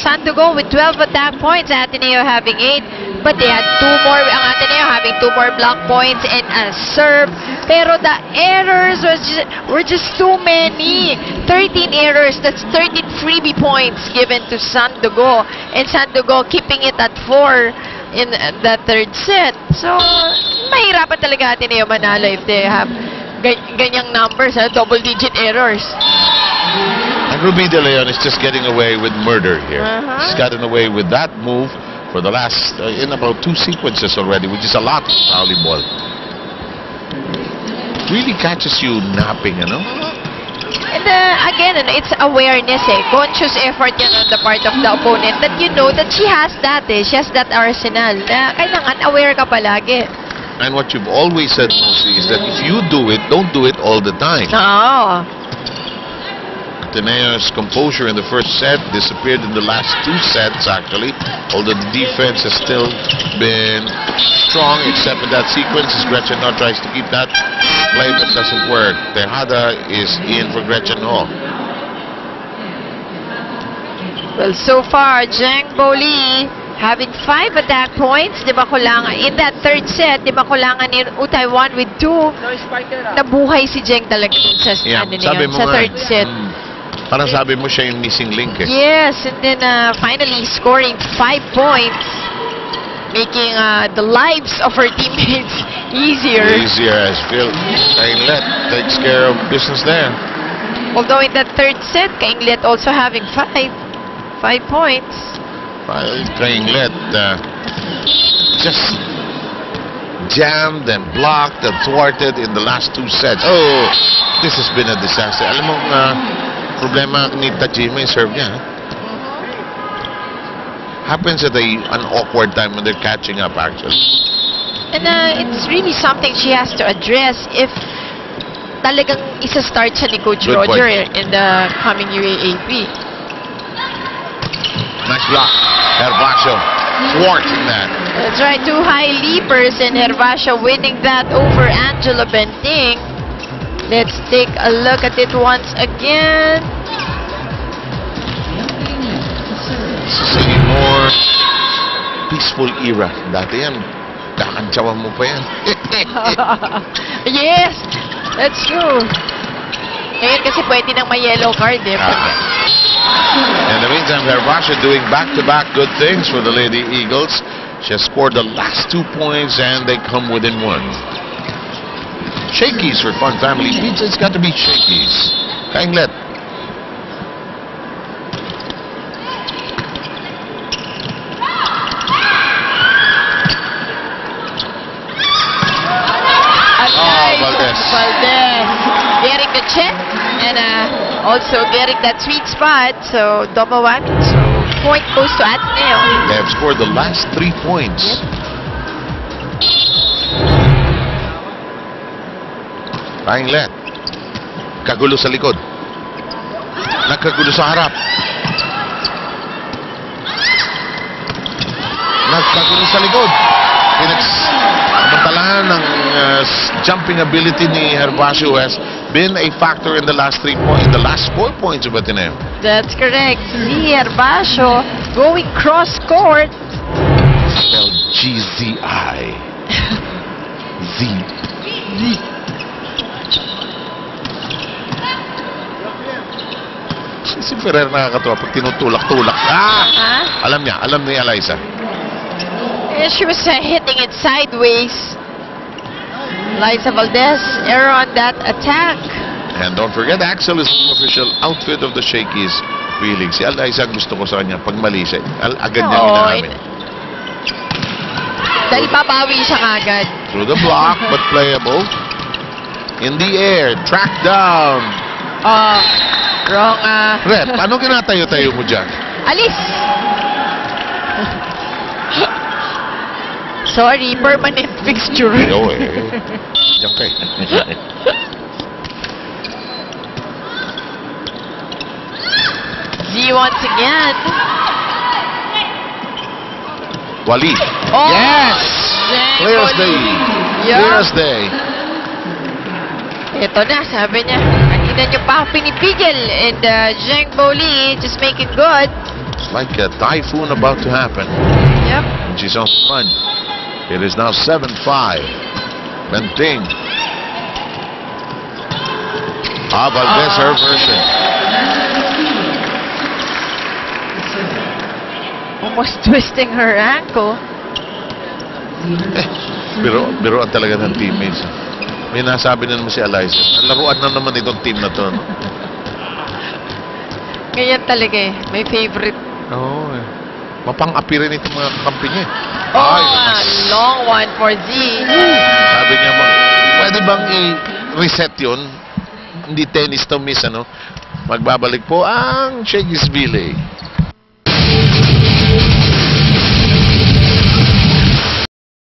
Sandogo with 12 attack points, Ateneo having 8, but they had 2 more, ang Ateneo having 2 more block points and a serve. Pero the errors were just too many. 13 errors, that's 13 freebie points given to Sandogo, and Sandogo keeping it at 4 in the third set. So, mahirapan talaga Ateneo manalo if they have ganyang numbers, double-digit errors. And Ruby De Leon is just getting away with murder here. She's gotten away with that move for the last, in about 2 sequences already, which is a lot of volleyball. Really catches you napping, you know? And again, it's awareness, conscious effort yan on the part of the opponent that you know that she has that, she has that arsenal. Kailangan aware ka palagi. And what you've always said, Mosi, is that if you do it, don't do it all the time. No. Ateneo's composure in the first set disappeared in the last 2 sets, actually. Although the defense has still been strong, except in that sequence as Gretchen Ho tries to keep that play, but doesn't work. Tejada is in for Gretchen Ho. Well, so far, Zheng Boli having 5 attack points. Di ba kulangan in that third set, di ba kulangan ni Taiwan with 2. Nabuhay si Zheng talaga sa sa third set. Parang sabi mo siya yung missing link eh. Yes, and then finally scoring 5 points, making the lives of her teammates easier. Easier as Phil Kainglet takes care of business there. Although in that third set, Kainglet also having 5 points. Kainglet just jammed and blocked and thwarted in the last 2 sets. Oh, this has been a disaster. Alam mo, problema ni Tajima yung serve niya. Happens at an awkward time when they're catching up, actually. And it's really something she has to address if talagang isa-start siya ni Coach Roger in the coming UAAP. Nice block. Hervasio thwarting that. That's right, 2 high leapers and Hervasio winning that over Angela Benting. Let's take a look at it once again. This is a more peaceful era. Dati yan, kakantsawan mo pa yan. Yes, that's true. Ngayon kasi pwede nang may yellow card eh. In the meantime, Hervasio doing back-to-back good things for the Lady Eagles. She has scored the last 2 points and they come within 1. Shakies for Fun Family Pizza. It's got to be Shakies. Kainglet. Valdez getting the check and also getting that sweet spot. So double whammy. So point goes to Ateneo. They have scored the last 3 points. Kainglet. Kagulo sa likod. Nagkagulo sa harap. Nagkagulo sa likod. Pinagsamantalahan ng jumping ability ni Hervasio has been a factor in the last 3 points, the last 4 points of Ateneo. That's correct. Si Hervasio going cross court. Spelled G-Z-I. Z. Si Ferrer nakakatawa pag tinutulak-tulak. Alam ni Eliza. And she was hitting it sideways. Eliza Valdez, error on that attack. And don't forget, Axel is the official outfit of the Shakies feeling. Si Eliza gusto ko sa kanya pag mali siya. Agad niya inamin. Dahil babawi siya kagad. Through the block, but playable. In the air, track down. Wrong. Rep, ano kinatayo-tayo mo dyan? Alis! Sorry, permanent fixture. Yo Diyan kay. Z once again. Wali. Oh, yes! Clear as day. Clear as day. Ito na, sabi niya. Kanina niyo pa pinipigil. And Zheng Boli just making good. Like a typhoon about to happen. Yep. And she's on one. It is now 7-5. Benting. Valdez, her version. Almost twisting her ankle. Biruan talaga ng teammates. May nasabi na naman si Eliza. Laruan na naman itong team na to. No? Ganyan talaga eh. May favorite. Oo eh. Mapang-api rin itong mga kampi niya. Long one for Z. Sabi niya, pwede bang i-reset yun? Hindi tennis to miss, ano? Magbabalik po ang Shakespeare.